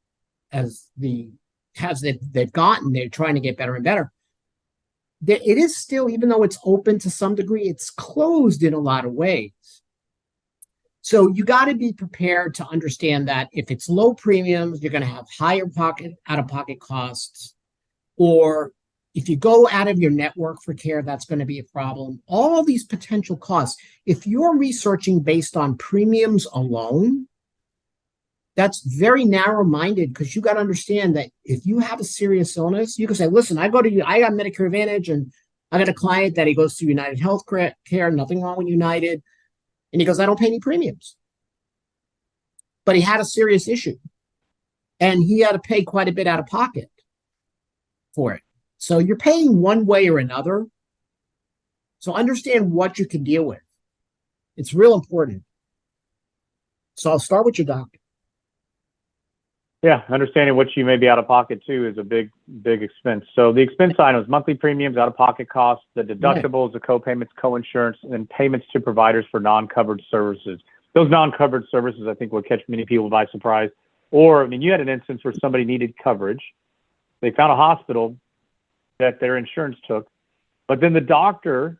has they've gotten, they're trying to get better and better. It is still, even though it's open to some degree, it's closed in a lot of ways. So you got to be prepared to understand that if it's low premiums, you're going to have higher out-of-pocket costs, or if you go out of your network for care, that's going to be a problem. All these potential costs. If you're researching based on premiums alone, that's very narrow-minded, because you got to understand that if you have a serious illness, you can say, listen, I got Medicare Advantage, and I got a client that he goes to United Health Care, nothing wrong with United. And he goes, I don't pay any premiums. But he had a serious issue, and he had to pay quite a bit out of pocket for it. So you're paying one way or another. So understand what you can deal with. It's real important. So I'll start with your doctor. Yeah, understanding what you may be out of pocket too is a big expense. So the expense items: monthly premiums, out-of-pocket costs, the deductibles, the co-payments, co-insurance, and payments to providers for non-covered services. Those non-covered services, I think, will catch many people by surprise. Or, I mean, you had an instance where somebody needed coverage. They found a hospital that their insurance took, but then the doctor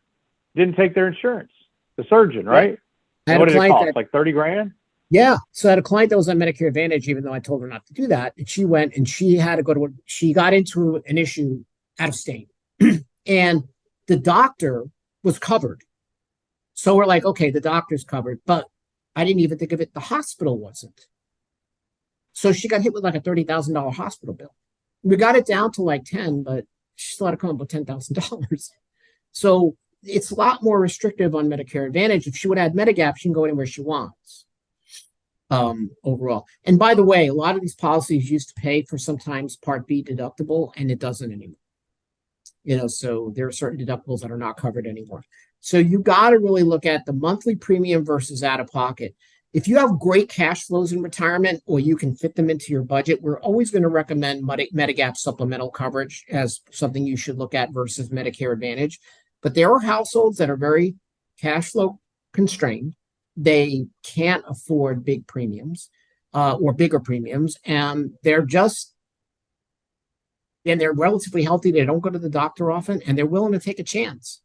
didn't take their insurance. The surgeon, right? Yeah. What did it cost? Like 30 grand? Yeah. So I had a client that was on Medicare Advantage, even though I told her not to do that. And she went and she had to she got into an issue out of state. And the doctor was covered. So we're like, okay, the doctor's covered. But I didn't even think of it. The hospital wasn't. So she got hit with like a $30,000 hospital bill. We got it down to like 10, but she still had to come up with $10,000. So it's a lot more restrictive on Medicare Advantage. If she would have had Medigap, she can go anywhere she wants. Overall. And by the way, a lot of these policies used to pay for sometimes Part B deductible, and it doesn't anymore. So there are certain deductibles that are not covered anymore. So you got to really look at the monthly premium versus out of pocket. If you have great cash flows in retirement, or you can fit them into your budget, we're always going to recommend Medigap supplemental coverage as something you should look at versus Medicare Advantage. But there are households that are very cash flow constrained. They can't afford big premiums or bigger premiums, and they're relatively healthy. They don't go to the doctor often, and they're willing to take a chance.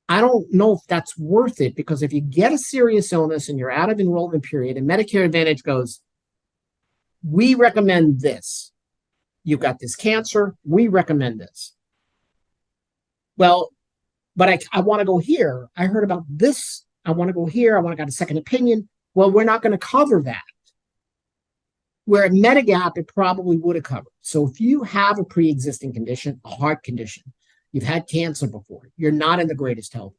I don't know if that's worth it, because if you get a serious illness and you're out of enrollment period and Medicare Advantage goes, we recommend this. You've got this cancer. We recommend this. Well, but I want to go here. I heard about this. I want to go here. I want to get a second opinion. Well, we're not going to cover that. Where at Medigap, it probably would have covered. So if you have a pre-existing condition, a heart condition, you've had cancer before, you're not in the greatest health.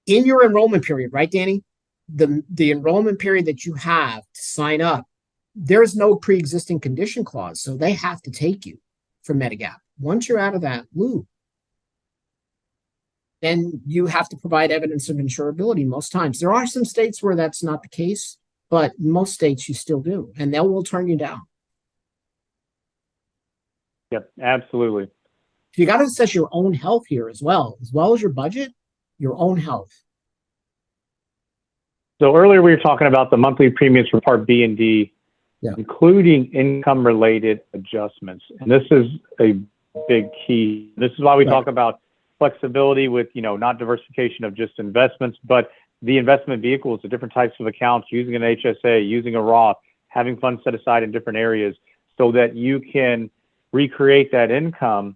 In your enrollment period, right, Danny? The enrollment period that you have to sign up, there's no pre-existing condition clause. So they have to take you for Medigap. Once you're out of that loop, then you have to provide evidence of insurability most times. There are some states where that's not the case, but most states you still do, and they will turn you down. Yep, absolutely. You got to assess your own health here as well as your budget, your own health. So earlier we were talking about the monthly premiums for Part B and D, including income-related adjustments. And this is a big key. This is why we talk about flexibility with, not diversification of just investments, but the investment vehicles, the different types of accounts, using an HSA, using a Roth, having funds set aside in different areas so that you can recreate that income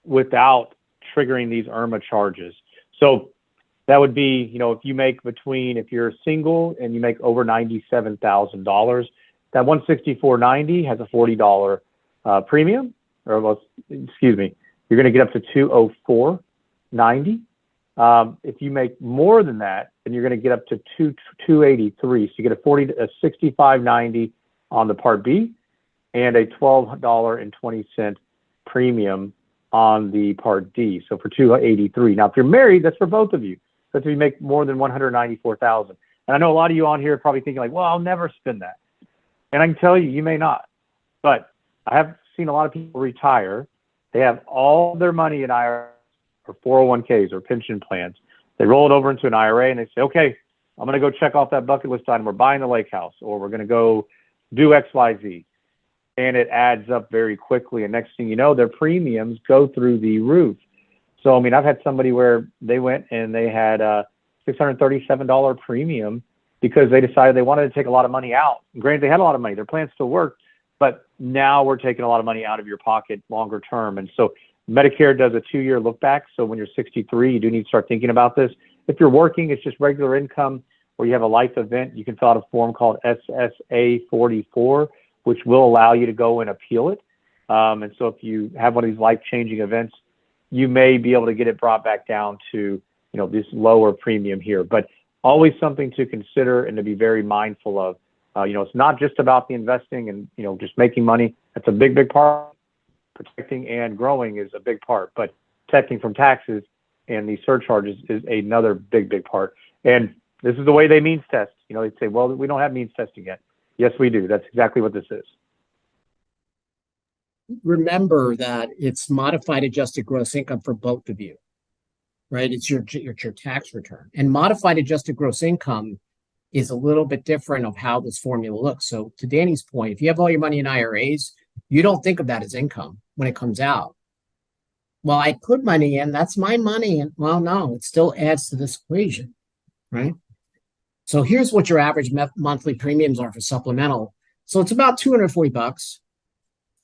without triggering these IRMAA charges. So that would be, if you make if you're single and you make over $97,000, that $164.90 has a $40 premium, you're going to get up to $204.90. If you make more than that, then you're going to get up to $283. So you get a $65.90 on the Part B and a $12.20 premium on the Part D. So for $283. Now, if you're married, that's for both of you. That's if you make more than $194,000. And I know a lot of you on here are probably thinking like, well, I'll never spend that. And I can tell you, you may not. But I have seen a lot of people retire. They have all their money in IRA or 401ks or pension plans. They roll it over into an IRA and they say, okay, I'm going to go check off that bucket list item. We're buying the lake house, or we're going to go do X, Y, Z. And it adds up very quickly. And next thing you know, their premiums go through the roof. So, I mean, I've had somebody where they went and they had a $637 premium because they decided they wanted to take a lot of money out. And granted, they had a lot of money. Their plan still worked, but now we're taking a lot of money out of your pocket longer term. And so Medicare does a 2-year look back. So when you're 63, you do need to start thinking about this. If you're working, it's just regular income, or you have a life event, you can fill out a form called SSA 44, which will allow you to go and appeal it. And so if you have one of these life-changing events, you may be able to get it brought back down to, this lower premium here. But always something to consider and to be very mindful of. It's not just about the investing and, just making money. That's a big, big part. Protecting and growing is a big part, but protecting from taxes and these surcharges is another big, big part. And this is the way they means test. They say, well, we don't have means testing yet. Yes, we do. That's exactly what this is. Remember that it's modified adjusted gross income for both of you, right? It's your tax return. And modified adjusted gross income is a little bit different of how this formula looks. So to Danny's point, if you have all your money in IRAs, you don't think of that as income when it comes out. Well, I put money in, that's my money. And well, no, it still adds to this equation, right? So here's what your average monthly premiums are for supplemental. So it's about $240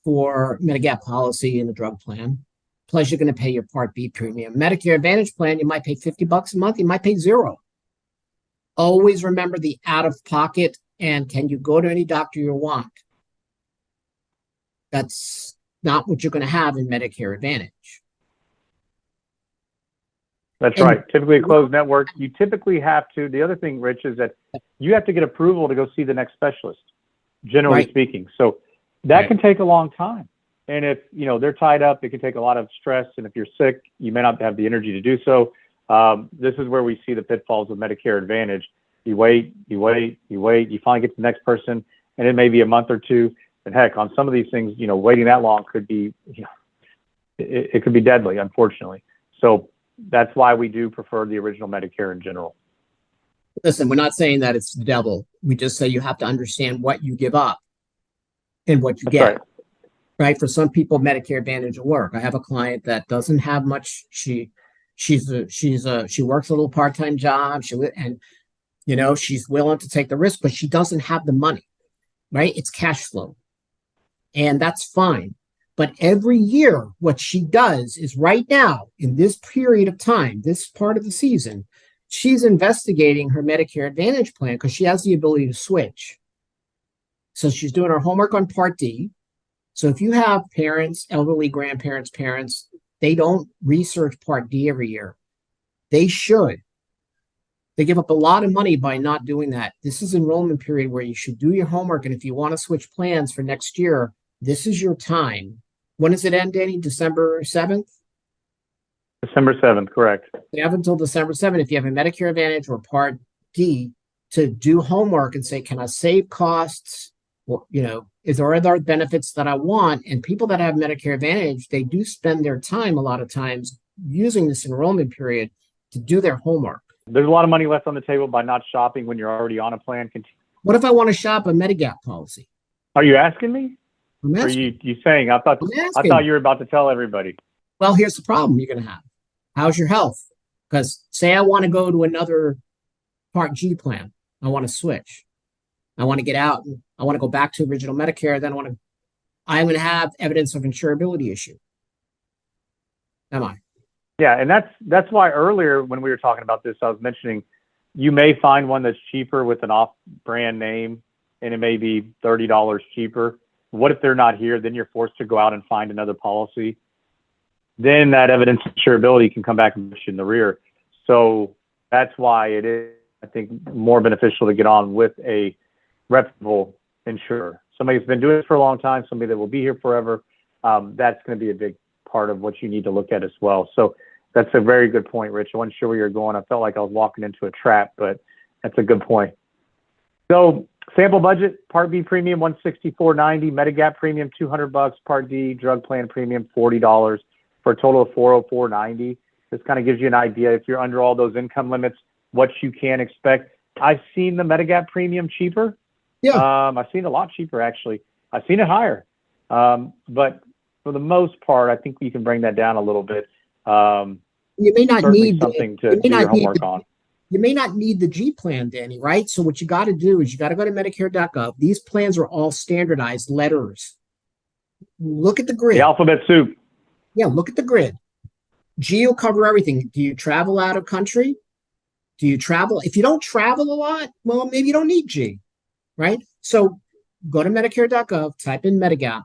for Medigap policy and the drug plan. Plus you're going to pay your Part B premium. Medicare Advantage plan, you might pay $50 a month. You might pay $0. Always remember the out of pocket and can you go to any doctor you want? That's not what you're going to have in Medicare Advantage. That's right. Typically a closed network. You typically have to, the other thing, Rich, is that you have to get approval to go see the next specialist, generally speaking. So that can take a long time. And if, they're tied up, it can take a lot of stress. And if you're sick, you may not have the energy to do so. This is where we see the pitfalls of Medicare Advantage. You wait, you finally get to the next person, and it may be a month or two. And heck, on some of these things, waiting that long could be, it could be deadly, unfortunately. So that's why we do prefer the original Medicare in general. Listen, we're not saying that it's the devil. We just say you have to understand what you give up and what you get. Right? For some people, Medicare Advantage will work. I have a client that doesn't have much. She works a little part-time job. She's willing to take the risk, but she doesn't have the money. Right? It's cash flow, and that's fine. But every year, what she does is right now, in this period of time, this part of the season, she's investigating her Medicare Advantage plan because she has the ability to switch. So she's doing her homework on Part D. So if you have parents, elderly grandparents, parents, they don't research Part D every year. They should. They give up a lot of money by not doing that. This is enrollment period where you should do your homework. And if you want to switch plans for next year, this is your time. When does it end, Danny? December 7th? December 7th, correct. You have until December 7th, if you have a Medicare Advantage or Part D, to do homework and say, can I save costs? Well, is there other benefits that I want? And people that have Medicare Advantage, they do spend their time a lot of times using this enrollment period to do their homework. There's a lot of money left on the table by not shopping when you're already on a plan. What if I want to shop a Medigap policy? Are you asking me? I'm asking. Or are you saying? I thought you were about to tell everybody. Well, here's the problem you're going to have. How's your health? Because say I want to go to another Part G plan. I want to switch. I want to get out. I want to go back to original Medicare. Then I'm going to have evidence of insurability issue. Am I? Yeah, and that's why earlier when we were talking about this, I was mentioning you may find one that's cheaper with an off-brand name, and it may be $30 cheaper. What if they're not here? Then you're forced to go out and find another policy. Then that evidence of insurability can come back and push you in the rear. So that's why it is, I think, more beneficial to get on with a reputable insurer. Somebody who's been doing this for a long time, somebody that will be here forever. That's going to be a big part of what you need to look at as well. So that's a very good point, Rich. I wasn't sure where you're going. I felt like I was walking into a trap, but That's a good point. So sample budget, Part B premium $164.90, Medigap premium $200, Part D drug plan premium $40 for a total of $404.90. This kind of gives you an idea if you're under all those income limits, what you can expect. I've seen the Medigap premium cheaper. Yeah. I've seen it a lot cheaper actually. I've seen it higher, but for the most part, I think we can bring that down a little bit. You may not need something to do your homework on. You may not need the G plan, Danny, right? So what you got to do is you got to go to Medicare.gov. These plans are all standardized letters. Look at the grid. The alphabet soup. Yeah, look at the grid. G will cover everything. Do you travel out of country? Do you travel? If you don't travel a lot, well, maybe you don't need G, right? So go to Medicare.gov, type in Medigap,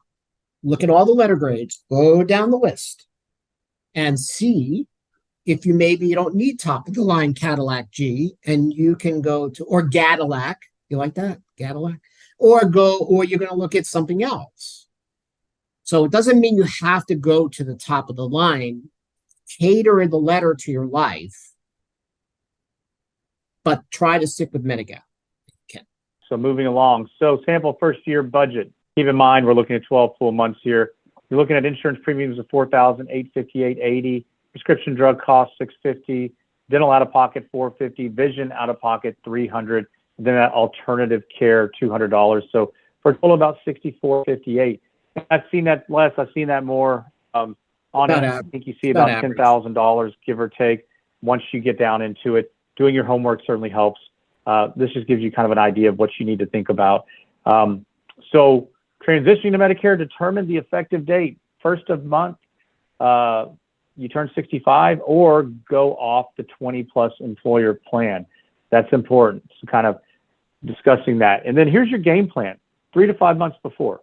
look at all the letter grades, go down the list, and see if you don't need top of the line Cadillac G, and you can go to, or Cadillac, you like that? Cadillac? Or you're going to look at something else. So it doesn't mean you have to go to the top of the line. Cater the letter to your life, but try to stick with Medigap. Okay. So moving along. So sample first year budget. Keep in mind, we're looking at 12 full months here. You're looking at insurance premiums of $4,858.80. Prescription drug costs $650, dental out of pocket $450, vision out of pocket $300, then that alternative care $200. So for a total about $64.58. I've seen that less. I've seen that more. On it, I think you see about $10,000, give or take. Once you get down into it, doing your homework certainly helps. This just gives you kind of an idea of what you need to think about. So transitioning to Medicare, determine the effective date. First of month, you turn 65, or go off the 20-plus employer plan. That's important. So kind of discussing that. And then here's your game plan, 3 to 5 months before.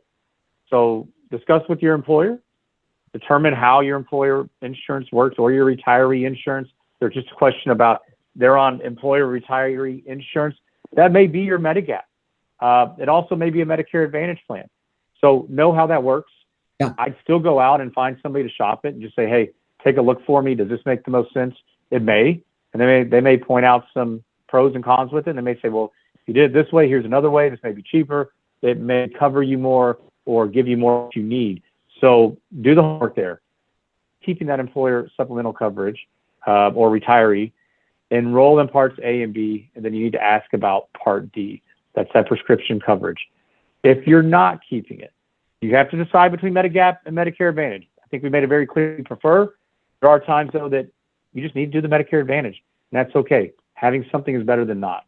So discuss with your employer, determine how your employer insurance works or your retiree insurance. There's just a question about they're on employer retiree insurance. That may be your Medigap. It also may be a Medicare Advantage plan. So know how that works. Yeah. I'd still go out and find somebody to shop it and just say, hey, take a look for me. Does this make the most sense? It may. And they may point out some pros and cons with it. And they may say, well, if you did it this way, here's another way. This may be cheaper. It may cover you more or give you more what you need. So do the homework there. Keeping that employer supplemental coverage or retiree, enroll in parts A and B, and then you need to ask about Part D. That's that prescription coverage. If you're not keeping it, you have to decide between Medigap and Medicare Advantage. I think we made it very clear we prefer. There are times, though, that you just need to do the Medicare Advantage, and that's okay. Having something is better than not.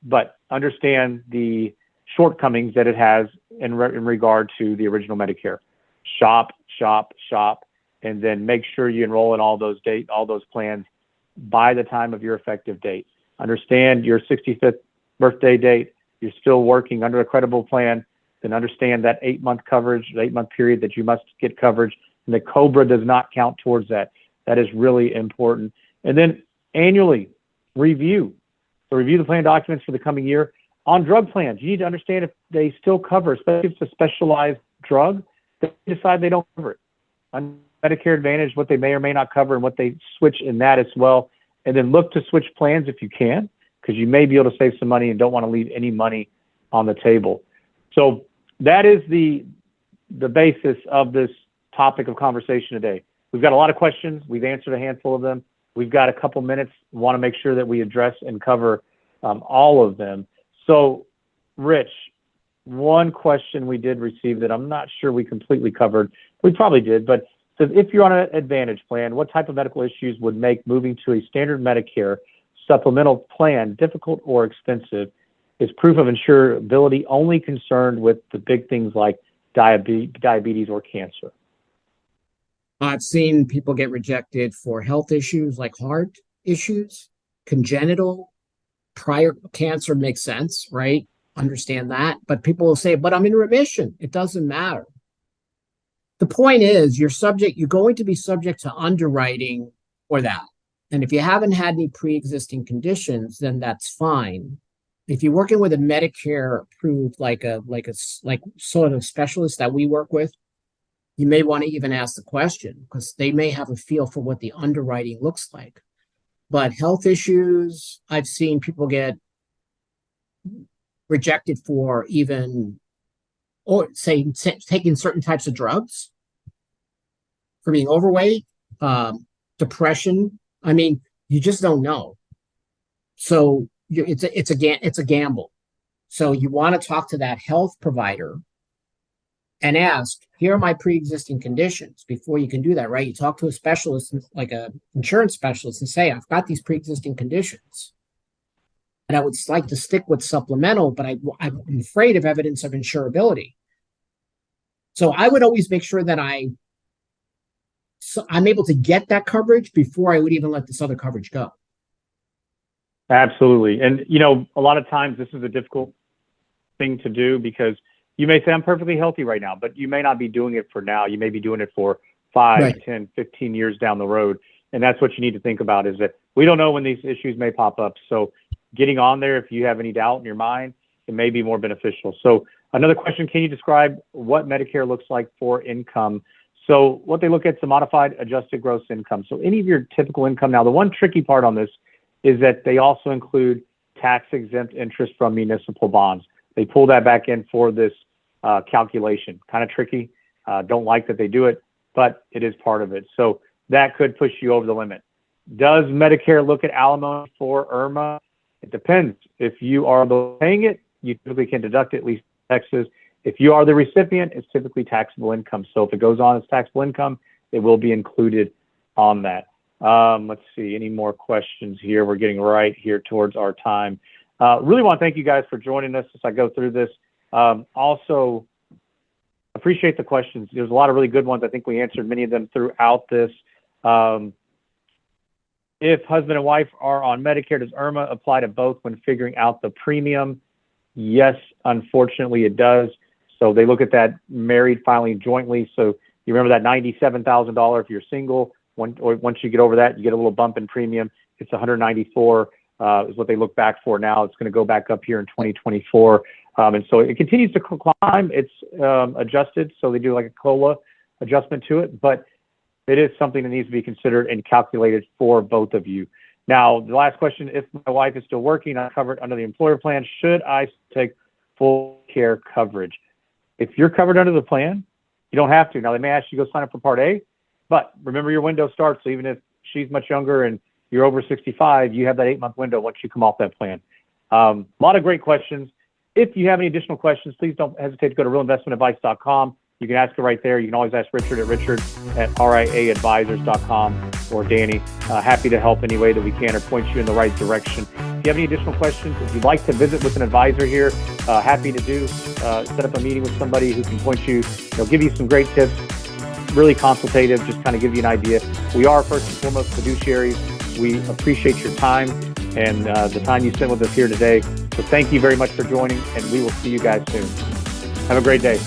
But understand the shortcomings that it has in regard to the original Medicare. Shop, and then make sure you enroll in all those plans by the time of your effective date. Understand your 65th birthday date. You're still working under a credible plan. Then understand that 8-month coverage, the 8-month period that you must get coverage, and the COBRA does not count towards that. That is really important. And then annually review. So review the plan documents for the coming year. On drug plans, you need to understand if they still cover, especially if it's a specialized drug, they decide they don't cover it. On Medicare Advantage, what they may or may not cover and what they switch in that as well. And then look to switch plans if you can, because you may be able to save some money and don't want to leave any money on the table. So that is the basis of this topic of conversation today. We've got a lot of questions. We've answered a handful of them. We've got a couple minutes. We want to make sure that we address and cover all of them. So, Rich, one question we did receive that I'm not sure we completely covered. We probably did, but so if you're on an Advantage plan, what type of medical issues would make moving to a standard Medicare supplemental plan difficult or expensive? Is proof of insurability only concerned with the big things like diabetes or cancer? I've seen people get rejected for health issues like heart issues, congenital, prior cancer makes sense, right? Understand that. But people will say, but I'm in remission. It doesn't matter. The point is you're going to be subject to underwriting for that. And if you haven't had any pre-existing conditions, then that's fine. If you're working with a Medicare approved, like sort of specialist that we work with, you may want to even ask the question because they may have a feel for what the underwriting looks like. But health issues, I've seen people get rejected for even, or say, taking certain types of drugs, for being overweight, depression. I mean, you just don't know. So it's a gamble. So you want to talk to that health provider and ask, here are my pre-existing conditions before you can do that, right? You talk to a specialist, like a insurance specialist, and say, I've got these pre-existing conditions. And I would like to stick with supplemental, but I'm afraid of evidence of insurability. So I would always make sure that I'm able to get that coverage before I would even let this other coverage go. Absolutely. And, a lot of times this is a difficult thing to do because you may say, I'm perfectly healthy right now, but you may not be doing it for now. You may be doing it for 5, Right. 10, 15 years down the road. And that's what you need to think about, is that we don't know when these issues may pop up. So getting on there, if you have any doubt in your mind, it may be more beneficial. So another question, can you describe what Medicare looks like for income? So what they look at is the modified adjusted gross income. So any of your typical income. Now, the one tricky part on this is that they also include tax-exempt interest from municipal bonds. They pull that back in for this calculation. Kind of tricky. Don't like that they do it, but it is part of it. So that could push you over the limit. Does Medicare look at alimony for IRMA? It depends. If you are paying it, you typically can deduct at least taxes. If you are the recipient, it's typically taxable income. So if it goes on as taxable income, it will be included on that. Let's see, any more questions here? We're getting right here towards our time. Really want to thank you guys for joining us as I go through this. Also, appreciate the questions. There's a lot of really good ones. I think we answered many of them throughout this. If husband and wife are on Medicare, does IRMA apply to both when figuring out the premium? Yes, unfortunately it does. So they look at that married filing jointly. So you remember that $97,000 if you're single. Once you get over that, you get a little bump in premium. It's $194 is what they look back for now. It's going to go back up here in 2024. And so it continues to climb. It's adjusted. So they do like a COLA adjustment to it. But it is something that needs to be considered and calculated for both of you. Now, the last question, if my wife is still working, I'm covered under the employer plan, should I take full care coverage? If you're covered under the plan, you don't have to. Now, they may ask you to go sign up for Part A, but remember your window starts. So even if she's much younger and you're over 65, you have that 8-month window once you come off that plan. A lot of great questions. If you have any additional questions, please don't hesitate to go to realinvestmentadvice.com. You can ask it right there. You can always ask Richard at riaadvisors.com or Danny. Happy to help any way that we can or point you in the right direction. If you have any additional questions, if you'd like to visit with an advisor here, happy to do. Set up a meeting with somebody who can point you, give you some great tips, really consultative, just kind of give you an idea. We are first and foremost fiduciaries. We appreciate your time and the time you spent with us here today. So thank you very much for joining, and we will see you guys soon. Have a great day.